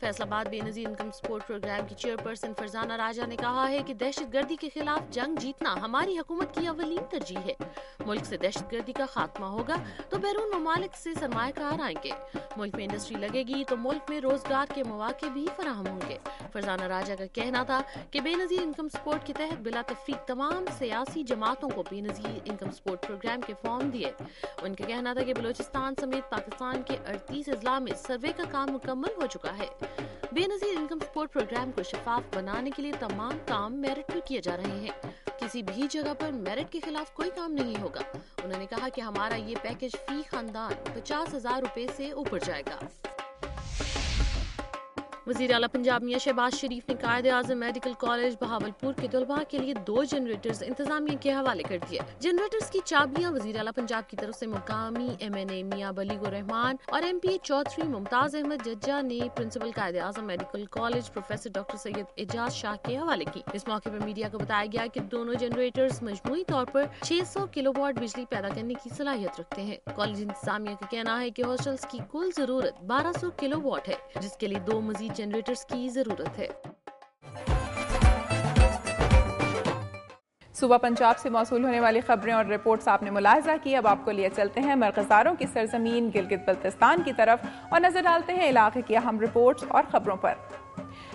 فیصل آباد بے نظیر income support programme کی چیئرپرسن فرزانہ راجہ نے کہا ہے کہ دہشت گردی کے خلاف جنگ جیتنا ہماری حکومت کی اولین ترجیح ہے. ملک سے دہشت گردی کا خاتمہ ہوگا تو بیرون ممالک سے سرمایہ کار آئیں گے. ملک میں انڈسٹری لگے گی تو ملک میں روزگار کے مواقع بھی فراہم ہوں گے. فرزانہ راجہ کا کہنا تھا کہ بے نظیر انکم سپورٹ کے تحت بلا تفریق تمام سیاسی جماعتوں کو بے نظیر انکم سپورٹ پروگرام کے فارم دیے. ان کا کہنا تھا کہ بلوچستان سمیت پاکستان کے 38 اضلاع میں سروے کا کام مکمل ہو چکا ہے. بے نظیر انکم سپورٹ پروگرام کو شفاف بنانے کے لیے تمام کام میرٹ پر کیے جا رہے ہیں. کسی بھی جگہ پر میرٹ کے خلاف کوئی کام نہیں ہوگا. انہوں نے کہا کہ ہمارا یہ پیکج فی خاندان 50,000 روپے سے اوپر جائے گا. وزیر اعلیٰ پنجاب میاں شہباز شریف نے قائد اعظم میڈیکل کالج بہاولپور کے طلباء کے لیے 2 جنریٹرز انتظامیہ کے حوالے کر دیے. جنریٹرز کی چابیاں وزیر اعلیٰ پنجاب کی طرف سے مقامی MNA میاں بلیغ الرحمان اور MP چودھری ممتاز احمد ججا نے principal Quaid Azam medical college professor doctor سید اعجاز شاہ کے حوالے کی. اس موقع پر میڈیا کو بتایا گیا کہ دونوں جنریٹرز مجموعی طور پر 600 کلو واٹ بجلی پیدا کرنے کی صلاحیت رکھتے ہیں. کالج انتظامیہ کا کہنا ہے کہ ہاسٹلز کی کل ضرورت 1200 کلو واٹ ہے، جس کے لیے 2 مزید جنریٹرز کی ضرورت ہے. صوبہ پنجاب سے موصول ہونے والی خبریں اور رپورٹس آپ نے ملاحظہ کی. اب آپ کو لیے چلتے ہیں مرغزاروں کی سرزمین گلگت بلتستان کی طرف اور نظر ڈالتے ہیں علاقے کی اہم رپورٹس اور خبروں پر.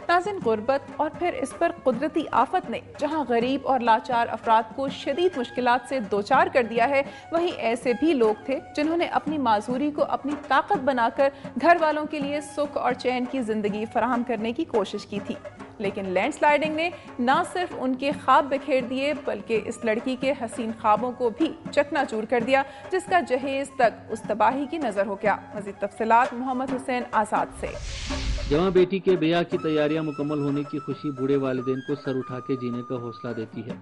ناظرین، غربت اور پھر اس پر قدرتی آفت نے جہاں غریب اور لاچار افراد کو شدید مشکلات سے دوچار کر دیا ہے، وہیں ایسے بھی لوگ تھے جنہوں نے اپنی معذوری کو اپنی طاقت بنا کر گھر والوں کے لیے سکھ اور چین کی زندگی فراہم کرنے کی کوشش کی تھی. لیکن لینڈ سلائیڈنگ نے نہ صرف ان کے خواب بکھیر دیے بلکہ اس لڑکی کے حسین خوابوں کو بھی چکنا چور کر دیا، جس کا جہیز تک اس تباہی کی نظر ہو گیا. مزید تفصیلات محمد حسین آزاد سے. جواں بیٹی کے بیاہ کی تیاریاں مکمل ہونے کی خوشی بوڑھے والدین کو سر اٹھا کے جینے کا حوصلہ دیتی ہے.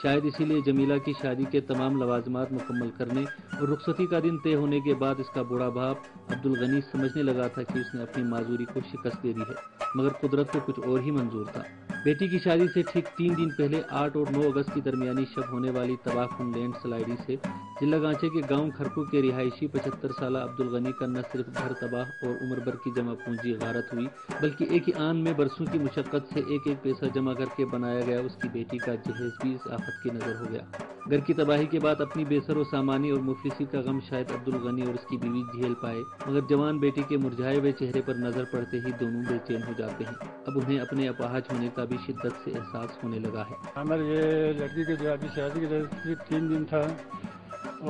شاید اسی لیے جمیلہ کی شادی کے تمام لوازمات مکمل کرنے اور رخصتی کا دن طے ہونے کے بعد اس کا بوڑھا باپ عبدالغنی سمجھنے لگا تھا کہ اس نے اپنی معذوری کو شکست دے دی ہے، مگر قدرت کو کچھ اور ہی منظور تھا. بیٹی کی شادی سے ٹھیک 3 دن پہلے 8 اور 9 اگست کی درمیانی شب ہونے والی تباہ کن لینڈ سلائیڈنگ سے ضلع گانچے کے گاؤں کھرکو کے رہائشی 75 سالہ عبدالغنی کا نہ صرف گھر تباہ اور عمر بھر کی جمع پونجی غارت ہوئی، بلکہ ایک ہی آن میں برسوں کی مشقت سے ایک پیسہ جمع کر کے بنایا گیا اس کی بیٹی کا جہیز بھی اس آفت کی نظر ہو گیا. گھر کی تباہی کے بعد اپنی بے سر و سامانی اور مفلسی کا غم شاید عبدالغنی اور اس کی بیوی جھیل پائے، مگر جوان بیٹی کے مرجھائے ہوئے چہرے پر نظر پڑتے ہی دونوں بے چین ہو جاتے ہیں. اب انہیں اپنے اپاہج ہونے کا بھی شدت سے احساس ہونے لگا ہے. ہمارے یہ لڑکی کے جو ابھی شادی کے صرف 3 دن تھا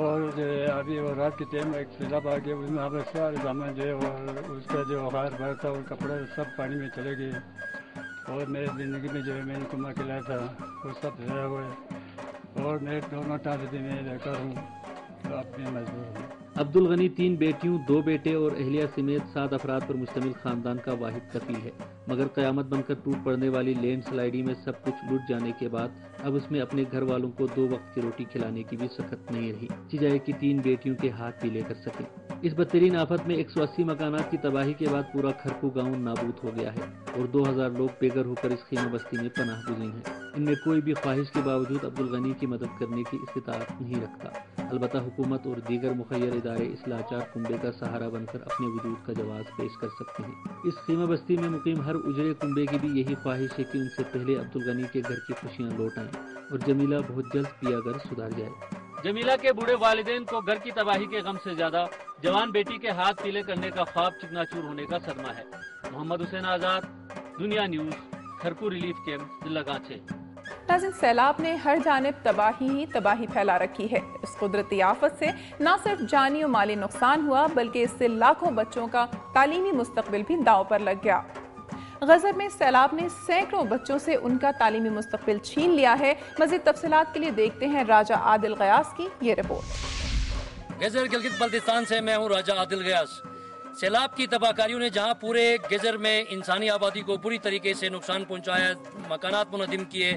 اور ابھی وہ رات کے ٹائم ایک سیلاب آ گیا، اس میں ہمارے سارے سامان جو ہے اور اس کا جو غار بھر تھا اور کپڑے سب پانی میں چلے گئے اور میری زندگی میں جو ہے میں نے کما کے لایا تھا وہ سب ضائع ہوئے اور میں دونوں ٹانس بھی میں لے کر ہوں تو اب میں مجبور ہوں. عبدالغنی 3 بیٹیوں 2 بیٹے اور اہلیہ سمیت 7 افراد پر مشتمل خاندان کا واحد کفیل ہے، مگر قیامت بن کر ٹوٹ پڑنے والی لینڈ سلائیڈنگ میں سب کچھ لٹ جانے کے بعد اب اس میں اپنے گھر والوں کو 2 وقت کی روٹی کھلانے کی بھی سخت نہیں رہی، سجائے کہ 3 بیٹیوں کے ہاتھ بھی لے کر سکیں. اس بدترین آفت میں 180 مکانات کی تباہی کے بعد پورا کھرکو گاؤں نابود ہو گیا ہے اور 2000 لوگ بے گھر ہو کر اس خیمہ بستی میں پناہ گزین ہیں. ان میں کوئی بھی خواہش کے باوجود عبدالغنی کی مدد کرنے کی استطاعت نہیں رکھتا. البتہ حکومت اور دیگر مخیر ادارے اس لاچار کنبے کا سہارا بن کر اپنے وجود کا جواز پیش کر سکتے ہیں. اس خیمہ بستی میں مقیم ہر اجڑے کنبے کی بھی یہی خواہش ہے کہ ان سے پہلے عبدالغنی کے گھر کی خوشیاں لوٹ آئیں اور جمیلہ بہت جلد پیا کر سدھر جائے. جمیلہ کے بوڑھے والدین کو گھر کی تباہی کے غم سے زیادہ جوان بیٹی کے ہاتھ پیلے کرنے کا خواب چکنا چور ہونے کا صدمہ ہے. محمد حسین آزاد، دنیا نیوز، کھرکو ریلیف کیمپ، ضلع گانچے. ناظرین، سیلاب نے ہر جانب تباہی ہی تباہی پھیلا رکھی ہے. اس قدرتی آفت سے نہ صرف جانی و مالی نقصان ہوا بلکہ اس سے لاکھوں بچوں کا تعلیمی مستقبل بھی داؤ پر لگ گیا. غزر میں سیلاب نے سینکڑوں بچوں سے ان کا تعلیمی مستقبل چھین لیا ہے. مزید تفصیلات کے لیے دیکھتے ہیں راجہ عادل غیاث کی یہ رپورٹ. گزر گلگت بلتستان سے میں ہوں راجہ عادل غیاث. سیلاب کی تباہ کاریوں نے جہاں پورے گزر میں انسانی آبادی کو بری طریقے سے نقصان پہنچایا، مکانات منہدم کیے،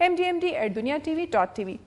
mdmd@duniatv.tv।